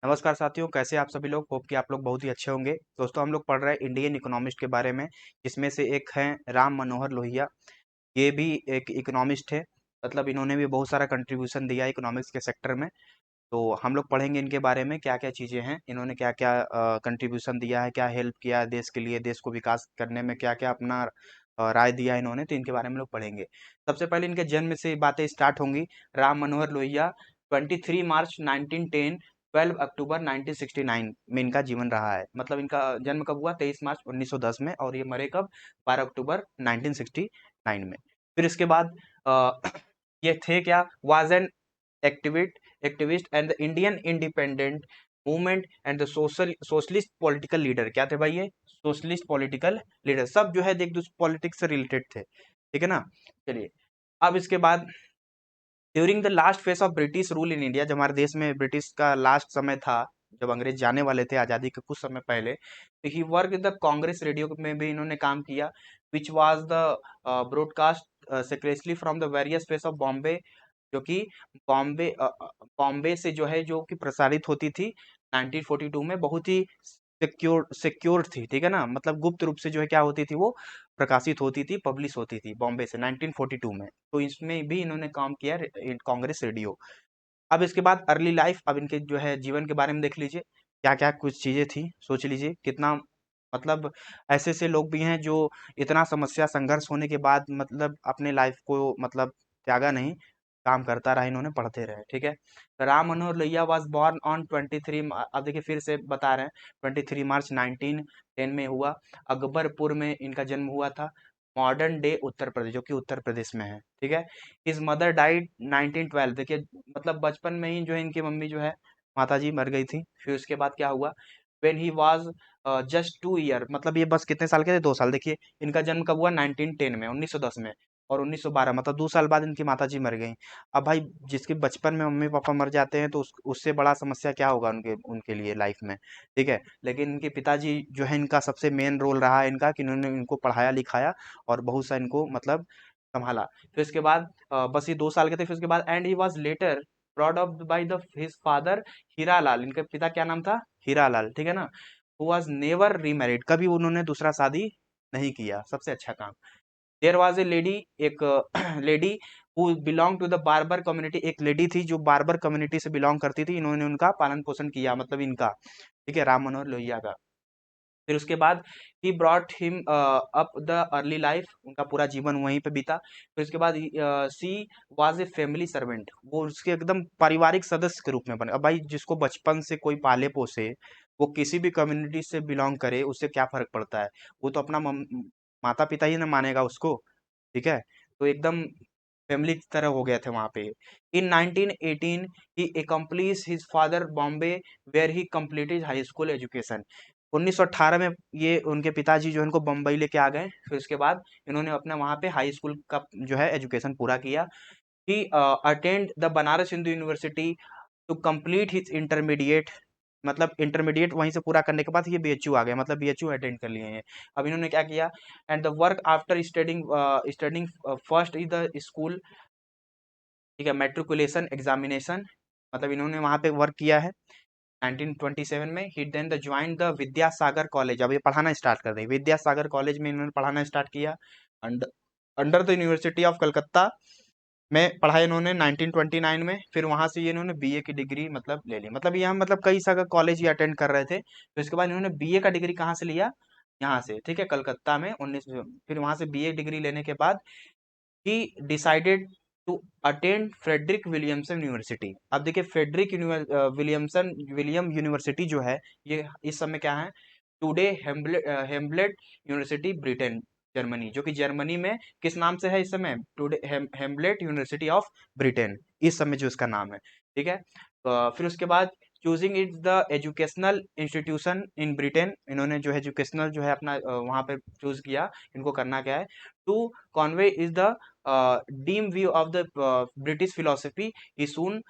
नमस्कार साथियों, कैसे आप सभी लोग। होप कि आप लोग बहुत ही अच्छे होंगे। दोस्तों, हम लोग पढ़ रहे हैं इंडियन इकोनॉमिस्ट के बारे में, जिसमें से एक हैं राम मनोहर लोहिया। ये भी एक इकोनॉमिस्ट है। मतलब इन्होंने भी बहुत सारा कंट्रीब्यूशन दिया है इकोनॉमिक्स के सेक्टर में। तो हम लोग पढ़ेंगे इनके बारे में, क्या क्या चीज़ें हैं, इन्होंने क्या क्या कंट्रीब्यूशन दिया है, क्या हेल्प किया है देश के लिए, देश को विकास करने में क्या क्या अपना राय दिया है इन्होंने। तो इनके बारे में लोग पढ़ेंगे। सबसे पहले इनके जन्म से बातें स्टार्ट होंगी। राम मनोहर लोहिया 23 मार्च 1910, 12 अक्टूबर 1969 में इनका जीवन रहा है। मतलब इनका जन्म कब हुआ? 23 मार्च 1910 में, और ये मरे कब? 12 अक्टूबर 1969 में। फिर इसके बाद ये थे क्या? Was an activist and the Indian independent movement and the socialist political leader. क्या थे भाई ये? Socialist political leader. सब जो है देख दूसरे पॉलिटिक्स से रिलेटेड थे, ठीक है ना। चलिए, अब इसके बाद during the last phase of British rule in India, जब हमारे देश में ब्रिटिश का लास्ट समय था, जब अंग्रेज जाने वाले थे आज़ादी के कुछ समय पहले, तो ही वर्क द कांग्रेस रेडियो में भी इन्होंने काम किया, which was the broadcast secretly from the various face of Bombay, जो कि बॉम्बे बॉम्बे से जो है, जो कि प्रसारित होती थी 1942 में। बहुत ही सिक्योर थी, ठीक है ना। मतलब गुप्त रूप से जो है क्या होती थी, वो प्रकाशित होती थी, पब्लिश होती थी बॉम्बे से 1942 में। तो इसमें भी इन्होंने काम किया, कांग्रेस रेडियो। अब इसके बाद अर्ली लाइफ, अब इनके जो है जीवन के बारे में देख लीजिए, क्या क्या कुछ चीजें थी। सोच लीजिए कितना, मतलब ऐसे ऐसे लोग भी हैं जो इतना समस्या संघर्ष होने के बाद मतलब अपने लाइफ को मतलब त्यागा नहीं, काम करता रहा, इन्होंने पढ़ते रहे, ठीक है। Ram Manohar Lohia was born on 23, अब देखिए फिर से बता रहे हैं, 23 मार्च 1910 में हुआ। अकबरपुर में इनका जन्म हुआ था, मॉडर्न डे उत्तर प्रदेश, जो कि उत्तर प्रदेश में है, ठीक है। His mother died 1912। देखिए, मतलब बचपन में ही जो है इनकी मम्मी जो है, माता जी मर गई थी। फिर उसके बाद क्या हुआ? When he was just 2 year, मतलब ये बस कितने साल के थे? 2 साल। देखिए, इनका जन्म कब हुआ? 1910 में, 1910 में, और 1912, मतलब 2 साल बाद इनकी माता जी मर गई। अब भाई, जिसके बचपन में मम्मी पापा मर जाते हैं, तो उससे बड़ा समस्या क्या होगा उनके उनके लिए लाइफ में, ठीक है। लेकिन इनके पिताजी जो है, इनका सबसे मेन रोल रहा है इनका, कि इन्होंने इनको पढ़ाया लिखाया और बहुत सा इनको मतलब संभाला। फिर इसके बाद बस ये 2 साल के थे। फिर उसके बाद and he was later brought up by the his father Hiralal. इनके पिता क्या नाम था? हीरालाल, ठीक है ना। हु वाज नेवर रीमैरिड, कभी उन्होंने दूसरा शादी नहीं किया, सबसे अच्छा काम। देयर वाज ए लेडी, एक lady who belong to the barber community. एक लेडी थी जो बार्बर कम्युनिटी से बिलोंग करती थी, इन्होंने उनका पालन पोषण किया, मतलब इनका, ठीक है, राम मनोहर लोहिया का। फिर उसके बाद he brought him up the early life, उनका पूरा जीवन वहीं पे बीता। फिर उसके बाद she was a family servant, वो उसके एकदम पारिवारिक सदस्य के रूप में बने। अब भाई, जिसको बचपन से कोई पाले पोसे, वो किसी भी कम्युनिटी से बिलोंग करे, उससे क्या फर्क पड़ता है? वो तो अपना माता पिता ही ना मानेगा उसको, ठीक है। तो एकदम फैमिली की तरह हो गए थे वहां पे। In 1918 he accompanied his father Bombay, where he completed high school education. 1918 में ये उनके पिताजी जो है इनको बम्बई लेके आ गए। फिर उसके बाद इन्होंने अपना वहां पे हाई स्कूल का जो है एजुकेशन पूरा किया। He attend the Banaras Hindu university to complete his intermediate. मतलब इंटरमीडिएट वहीं से पूरा करने के बाद ये बीएचयू आ गए, मतलब बीएचयू अटेंड कर लिए हैं। अब इन्होंने क्या किया? And the work after studying studying first is the school, ठीक है, मैट्रिकुलेशन एग्जामिनेशन, मतलब इन्होंने वहां पे वर्क किया है 1927 में। He then the join the Vidyasagar college, अब ये पढ़ाना स्टार्ट कर रहे हैं, विद्यासागर कॉलेज में इन्होंने पढ़ाना स्टार्ट किया। Under under the university of Calcutta में पढ़ा इन्होंने 1929 में। फिर वहां से ये इन्होंने बीए की डिग्री मतलब ले ली। मतलब यहाँ मतलब कई सारे कॉलेज ये अटेंड कर रहे थे। तो इसके बाद इन्होंने बीए का डिग्री कहाँ से लिया? यहाँ से, ठीक है, कलकत्ता में 19। फिर वहां से बीए डिग्री लेने के बाद ही decided to attend Frederick Williamson University. अब देखिए, फ्रेडरिक विलियमसन विलियम यूनिवर्सिटी जो है, ये इस समय क्या है? टुडे हेम्बलेट यूनिवर्सिटी, ब्रिटेन, जर्मनी, जो कि जर्मनी में किस नाम से है इस समय? टुडे हेम्बलेट यूनिवर्सिटी ऑफ ब्रिटेन, इस समय जो इसका नाम है, ठीक है। फिर उसके बाद choosing it the educational institution in Britain, इन्होंने जो है एजुकेशनल जो है अपना वहां पे चूज किया। इनको करना क्या है? To convey is the deem view of the British philosophy. He soon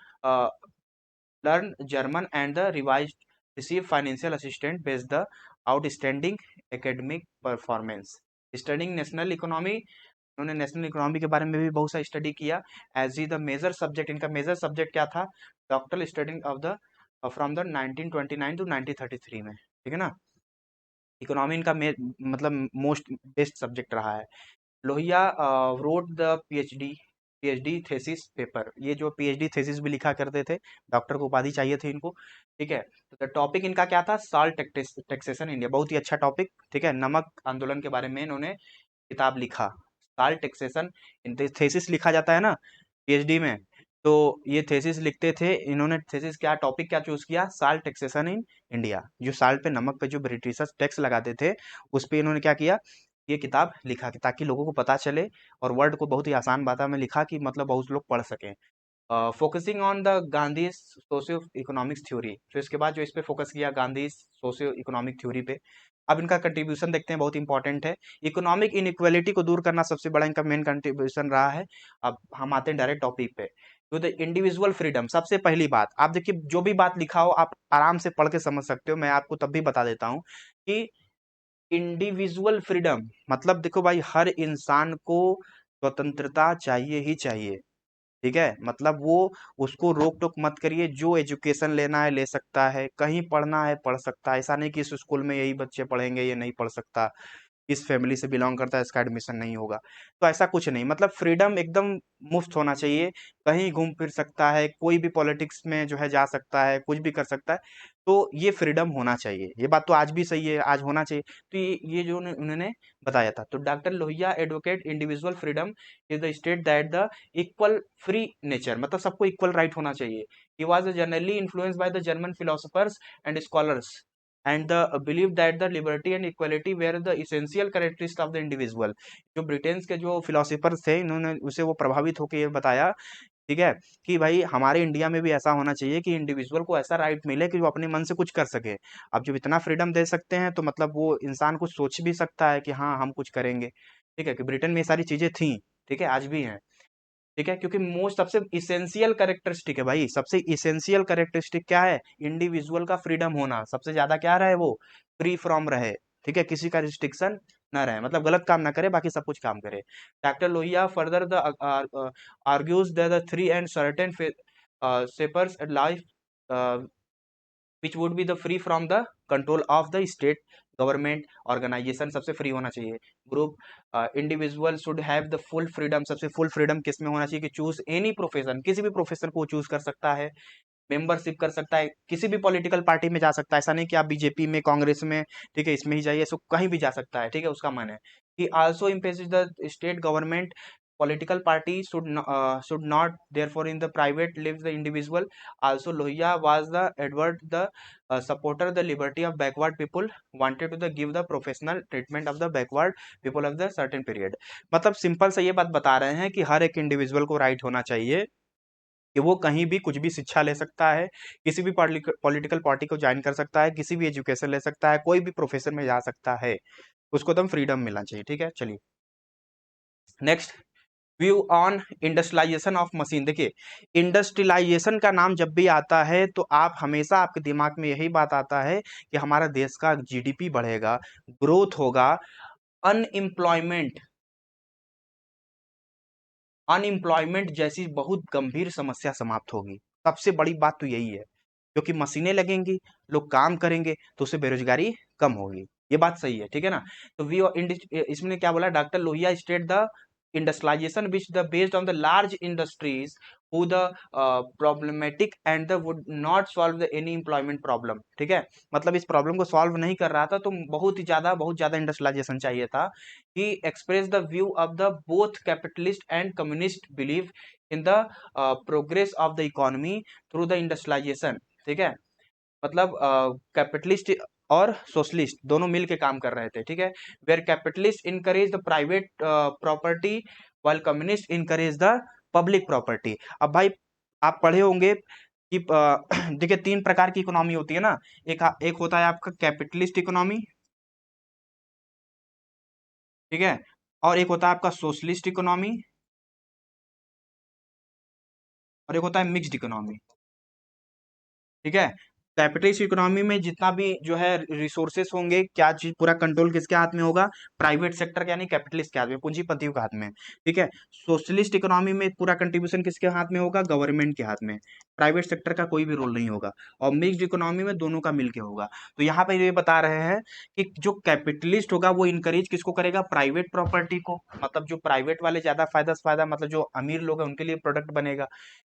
learn German and the revised receive financial assistance based the outstanding academic performance. Studying national economy, उन्होंने नेशनल इकोनॉमी के बारे में भी बहुत सा स्टडी किया। As ई the major subject, इनका मेजर सब्जेक्ट क्या था? Doctor studying of the from the 1929 to 1933 में, ठीक है ना। इकोनॉमी इनका मतलब मोस्ट बेस्ट सब्जेक्ट रहा है। Lohia road the PhD thesis paper, ये जो पीएचडी थेसिस भी लिखा करते थे, डॉक्टर को उपाधि चाहिए थी इनको, ठीक है। तो टॉपिक इनका क्या था, साल्ट टैक्सेशन इंडिया, बहुत ही अच्छा टॉपिक, ठीक है। नमक आंदोलन के बारे में इन्होंने किताब लिखा, साल्ट टैक्सेशन थेसिस लिखा जाता है ना पीएचडी में, तो ये थेसिस लिखते थे इन्होंने। थेसिस क्या टॉपिक क्या चूज किया, साल्ट टैक्सेशन इन इंडिया, जो साल्ट पे नमक पे जो ब्रिटिशर्स टैक्स लगाते थे उस पे इन्होंने क्या किया, ये किताब लिखा कि ताकि लोगों को पता चले, और वर्ड को बहुत ही आसान भाषा में लिखा कि मतलब बहुत लोग पढ़ सकें। Focusing on the Gandhi socio economics theory, तो इसके बाद जो इस पे फोकस किया गांधी सोशियो इकोनॉमिक थ्योरी पे। अब इनका कंट्रीब्यूशन देखते हैं, बहुत इंपॉर्टेंट है। इकोनॉमिक इनइक्वालिटी को दूर करना सबसे बड़ा इनका मेन कंट्रीब्यूशन रहा है। अब हम आते हैं डायरेक्ट टॉपिक पे, तो द इंडिविजुअल फ्रीडम, सबसे पहली बात आप देखिए, जो भी बात लिखा हो आप आराम से पढ़ के समझ सकते हो, मैं आपको तब भी बता देता हूँ कि इंडिविजुअल फ्रीडम मतलब देखो भाई, हर इंसान को स्वतंत्रता चाहिए ही चाहिए, ठीक है। मतलब वो, उसको रोक टोक मत करिए, जो एजुकेशन लेना है ले सकता है, कहीं पढ़ना है पढ़ सकता है, ऐसा नहीं कि इस स्कूल में यही बच्चे पढ़ेंगे ये नहीं पढ़ सकता, इस फैमिली से बिलोंग करता है इसका एडमिशन नहीं होगा, तो ऐसा कुछ नहीं। मतलब फ्रीडम एकदम मुफ्त होना चाहिए, कहीं घूम फिर सकता है, कोई भी पॉलिटिक्स में जो है जा सकता है, कुछ भी कर सकता है, तो ये फ्रीडम होना चाहिए। ये बात तो आज भी सही है, आज होना चाहिए। तो ये जो उन्होंने बताया था, तो doctor Lohia advocate individual freedom is the state that the equal free nature, मतलब सबको इक्वल राइट होना चाहिए। He was generally influenced by the German philosophers and scholars and the belief that the liberty and equality were the essential characteristics of the individual। जो Britain के जो philosopher थे इन्होंने उसे वो प्रभावित होकर ये बताया, ठीक है, कि भाई हमारे इंडिया में भी ऐसा होना चाहिए कि इंडिविजुअल को ऐसा राइट मिले कि वो अपने मन से कुछ कर सके। अब जब इतना फ्रीडम दे सकते हैं तो मतलब वो इंसान कुछ सोच भी सकता है कि हाँ हम कुछ करेंगे, ठीक है, कि ब्रिटेन में ये सारी चीजें थी, ठीक है, आज भी हैं, ठीक है, क्योंकि मोस्ट सबसे इसेंशियल कैरेक्टरिस्टिक है भाई, सबसे इसेंशियल कैरेक्टरिस्टिक क्या है, इंडिविजुअल का फ्रीडम होना, सबसे ज्यादा क्या रहे वो, फ्री फ्रॉम रहे, ठीक है, किसी का रिस्ट्रिक्शन ना रहे, मतलब गलत काम ना करे, बाकी सब कुछ काम करे। Doctor Lohia further the argues that the three and certain spheres life which would be the free from the control of the state government organisation, सबसे फ्री होना चाहिए। Group individual should have the full freedom, सबसे full freedom किस में होना चाहिए कि choose any profession, किसी भी प्रोफेशन को चूज कर सकता है, मेंबरशिप कर सकता है, किसी भी पॉलिटिकल पार्टी में जा सकता है, ऐसा नहीं कि आप बीजेपी में कांग्रेस में, ठीक है, इसमें ही जाइए, सो कहीं भी जा सकता है, ठीक है, उसका मन है। कि also imposes the state government political party should not therefore in the private live the individual। Also Lohia was the advert the supporter the liberty of backward people, wanted to the give the professional treatment of the backward people of the certain period। मतलब simple से ये बात बता रहे हैं कि हर एक individual को राइट होना चाहिए कि वो कहीं भी कुछ भी शिक्षा ले सकता है, किसी भी पॉलिटिकल पार्टी को ज्वाइन कर सकता है, किसी भी एजुकेशन ले सकता है, कोई भी प्रोफेशन में जा सकता है, उसको एकदम फ्रीडम मिलना चाहिए, ठीक है। चलिए next, view on industrialization of machine. देखिए इंडस्ट्रियलाइजेशन का नाम जब भी आता है तो आप हमेशा आपके दिमाग में यही बात आता है कि हमारा देश का जीडीपी बढ़ेगा, ग्रोथ होगा, अनएम्प्लॉयमेंट अनएम्प्लॉयमेंट जैसी बहुत गंभीर समस्या समाप्त होगी। सबसे बड़ी बात तो यही है, क्योंकि मशीनें लगेंगी, लोग काम करेंगे तो उससे बेरोजगारी कम होगी, ये बात सही है, ठीक है ना। तो वी इसमें क्या बोला, doctor Lohia state the industrialization which the based on the large industries who the problematic and the would not solve the any employment problem, ठीक है, मतलब इस प्रॉब्लम को सॉल्व नहीं कर रहा था, तो बहुत ज्यादा इंडस्ट्रियलाइजेशन चाहिए था। he expressed the view of the both capitalist and communist belief in the progress of the economy through the industrialization, ठीक है, मतलब कैपिटलिस्ट और सोशलिस्ट दोनों मिल के काम कर रहे थे, ठीक है। Where capitalist encourage the private property while communist encourage the public property. अब भाई आप पढ़े होंगे कि देखिए तीन प्रकार की इकोनॉमी होती है ना, एक होता है आपका कैपिटलिस्ट इकोनॉमी, ठीक है, और एक होता है आपका सोशलिस्ट इकोनॉमी, और एक होता है मिक्स्ड इकोनॉमी, ठीक है। कैपिटलिस्ट इकोनॉमी में जितना भी जो है रिसोर्सेस होंगे, क्या चीज पूरा कंट्रोल किसके हाथ में होगा, प्राइवेट सेक्टर के यानी कैपिटलिस्ट के हाथ में, पूंजीपतियों के हाथ में, ठीक है। सोशलिस्ट इकोनॉमी में पूरा कंट्रीब्यूशन किसके हाथ में होगा, गवर्नमेंट के हाथ में। प्राइवेट सेक्टर का कोई भी रोल नहीं होगा, और मिक्स्ड इकोनॉमी में दोनों का मिलके होगा। तो यहाँ पर ये बता रहे हैं कि जो कैपिटलिस्ट होगा वो इनकरेज किसको करेगा, प्राइवेट प्रॉपर्टी को, मतलब जो प्राइवेट वाले ज्यादा फायदा से फायदा, मतलब जो अमीर लोग हैं उनके लिए प्रोडक्ट बनेगा।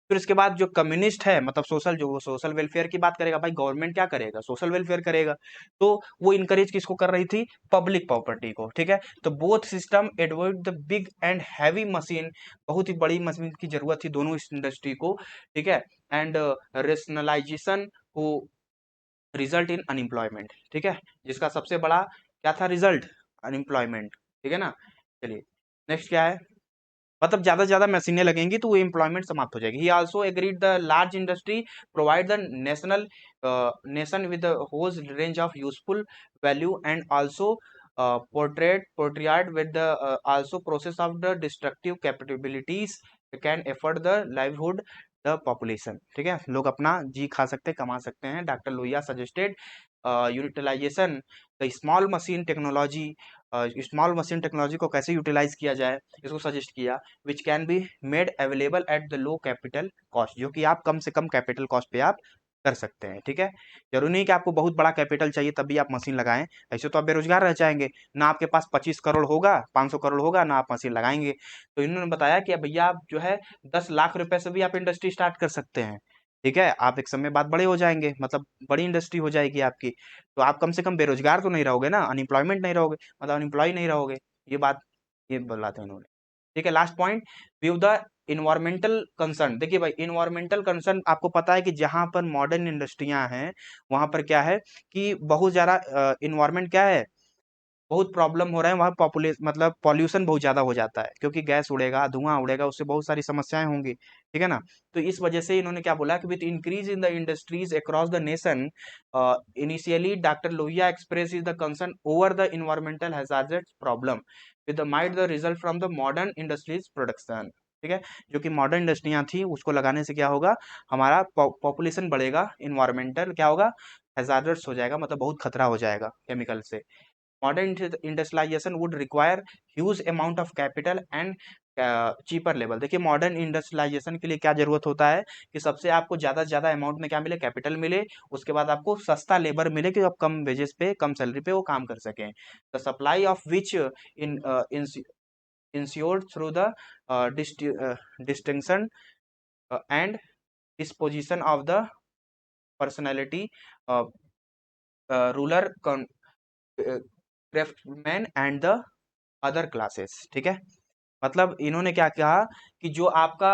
फिर उसके बाद जो कम्युनिस्ट है, मतलब सोशल, जो वो सोशल वेलफेयर की बात करेगा, भाई गवर्नमेंट क्या करेगा, सोशल वेलफेयर करेगा। तो वो इनकरेज किसको कर रही थी, पब्लिक प्रॉपर्टी को, ठीक है। तो both system Edward the big and heavy machine, बहुत ही बड़ी मशीन की जरूरत थी दोनों इस इंडस्ट्री को, ठीक है। एंड रेशनलाइजेशन को रिजल्ट इन अनएम्प्लॉयमेंट, ठीक है, जिसका सबसे बड़ा क्या था रिजल्ट, अनएम्प्लॉयमेंट, ठीक है ना। चलिए नेक्स्ट क्या है, मतलब ज्यादा मशीनें लगेंगी तो वो एम्प्लॉयमेंट समाप्त हो जाएगी। He also agreed the large industry provide the nation with whose range of useful value and also portrayed with the also process of the destructive capabilities can afford the livelihood the population, ठीक है, लोग अपना जी खा सकते कमा सकते हैं। Doctor Lohia suggested utilization the small machine technology को कैसे यूटिलाइज किया जाए, इसको सजेस्ट किया, which can be made available at the low capital cost, जो कि आप कम से कम कैपिटल कॉस्ट पे आप कर सकते हैं, ठीक है। जरूरी नहीं कि आपको बहुत बड़ा कैपिटल चाहिए तभी आप मशीन लगाएं, ऐसे तो आप बेरोजगार रह जाएंगे, ना आपके पास 25 करोड़ होगा, 500 करोड़ होगा, ना आप मशीन लगाएंगे। तो इन्होंने बताया कि भैया आप जो है 10 लाख रुपए से भी आप इंडस्ट्री स्टार्ट कर सकते हैं, ठीक है। आप एक समय बाद बड़े हो जाएंगे, मतलब बड़ी इंडस्ट्री हो जाएगी आपकी, तो आप कम से कम बेरोजगार तो नहीं रहोगे ना, अनएम्प्लॉयमेंट नहीं रहोगे, मतलब अनएम्प्लॉय नहीं रहोगे। ये बात ये बोला था इन्होंने, ठीक है। Last point, view the environmental concern. देखिए भाई, इन्वायरमेंटल कंसर्न आपको पता है कि जहां पर मॉडर्न इंडस्ट्रियां हैं वहां पर क्या है कि बहुत ज्यादा इन्वायरमेंट क्या है, बहुत प्रॉब्लम हो रहा है वहाँ, पॉपुलेशन मतलब पॉल्यूशन बहुत ज्यादा हो जाता है, क्योंकि गैस उड़ेगा, धुआं उड़ेगा, उससे बहुत सारी समस्याएं होंगी, ठीक है ना। तो इस वजह से इन्होंने क्या बोला कि with increase in the industries across the nation, initially doctor Lohia express is the concern over the environmental hazard problem with the might the result from the modern industries production, ठीक है। जो कि मॉडर्न इंडस्ट्रियां थी उसको लगाने से क्या होगा, हमारा पॉपुलेशन बढ़ेगा, इन्वायरमेंटल क्या होगा, हैजार्डस हो जाएगा, मतलब बहुत खतरा हो जाएगा केमिकल से। Modern industrialization would require huge amount of capital and cheaper level. देखिए मॉडर्न इंडस्ट्रियलाइजेशन के लिए क्या जरूरत होता है कि सबसे आपको ज्यादा से ज्यादा अमाउंट में क्या मिले, कैपिटल मिले, उसके बाद आपको सस्ता लेबर मिले कि आप कम वेजेस पे, कम सैलरी पे वो काम कर सकें। The supply of which in insured through the distinction and disposition of the personality ruler craftsman and the other classes, ठीक है। मतलब इन्होंने क्या कहा कि जो आपका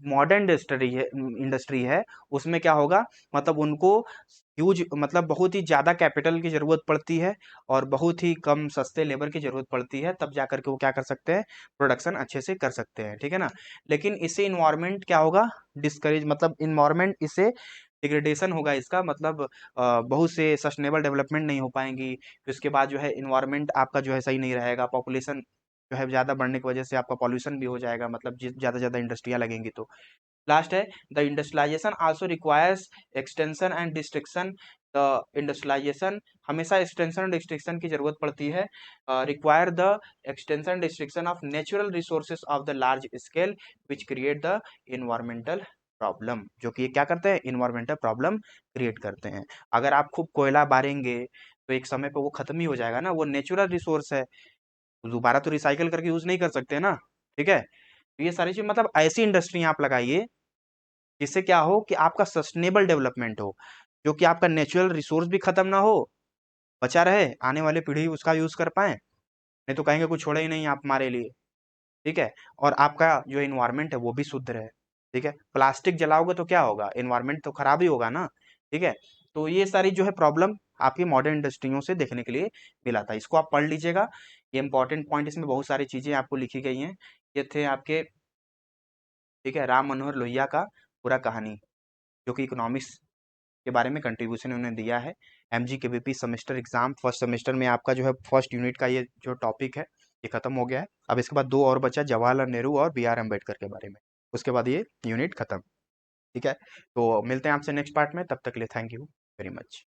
मॉडर्न इंडस्ट्री है उसमें क्या होगा, मतलब उनको ह्यूज, मतलब बहुत ही ज्यादा कैपिटल की जरूरत पड़ती है और बहुत ही कम सस्ते लेबर की जरूरत पड़ती है, तब जाकर के वो क्या कर सकते हैं, प्रोडक्शन अच्छे से कर सकते हैं, ठीक है ना। लेकिन इससे इन्वायरमेंट क्या होगा, डिस्करेज, मतलब इन्वायरमेंट इससे डिग्रेडेशन होगा, इसका मतलब बहुत से सस्टेनेबल डेवलपमेंट नहीं हो पाएंगी। फिर उसके बाद जो है इन्वायरमेंट आपका जो है सही नहीं रहेगा, पॉपुलेशन जो है ज़्यादा बढ़ने की वजह से आपका पॉल्यूशन भी हो जाएगा, मतलब ज़्यादा ज़्यादा इंडस्ट्रियाँ लगेंगी तो। लास्ट है, the industrialization also requires extension and destruction. The industrialization हमेशा एक्सटेंशन एंड डिस्ट्रिक्शन की जरूरत पड़ती है। Require the extension destruction of natural resources of the large scale which create the environmental problem, जो कि ये क्या करते हैं, इन्वायरमेंटल प्रॉब्लम क्रिएट करते हैं। अगर आप खूब कोयला बारेंगे तो एक समय पे वो खत्म ही हो जाएगा ना, वो नेचुरल रिसोर्स है, दोबारा तो रिसाइकल करके यूज नहीं कर सकते ना, ठीक है। तो ये सारी चीज, मतलब ऐसी इंडस्ट्री आप लगाइए जिससे क्या हो कि आपका सस्टेनेबल डेवलपमेंट हो, जो कि आपका नेचुरल रिसोर्स भी खत्म ना हो, बचा रहे, आने वाले पीढ़ी उसका यूज कर पाए, नहीं तो कहेंगे कुछ छोड़ा ही नहीं आप हमारे लिए, ठीक है। और आपका जो इन्वायरमेंट है वो भी शुद्ध रहे, ठीक है। प्लास्टिक जलाओगे तो क्या होगा, इन्वायरमेंट तो खराब ही होगा ना, ठीक है। तो ये सारी जो है प्रॉब्लम आपकी मॉडर्न इंडस्ट्रियों से देखने के लिए मिला था, इसको आप पढ़ लीजिएगा, ये इंपॉर्टेंट पॉइंट, इसमें बहुत सारी चीजें आपको लिखी गई हैं। ये थे आपके, ठीक है, राम मनोहर लोहिया का पूरा कहानी, जो कि इकोनॉमिक्स के बारे में कंट्रीब्यूशन उन्होंने दिया है। एमजी के BP semester exam first semester में आपका जो है फर्स्ट यूनिट का ये जो टॉपिक है ये खत्म हो गया है। अब इसके बाद दो और बचा, जवाहरलाल नेहरू और बी आर अम्बेडकर के बारे में, उसके बाद ये यूनिट खत्म, ठीक है। तो मिलते हैं आपसे नेक्स्ट पार्ट में, तब तक के लिए थैंक यू वेरी मच।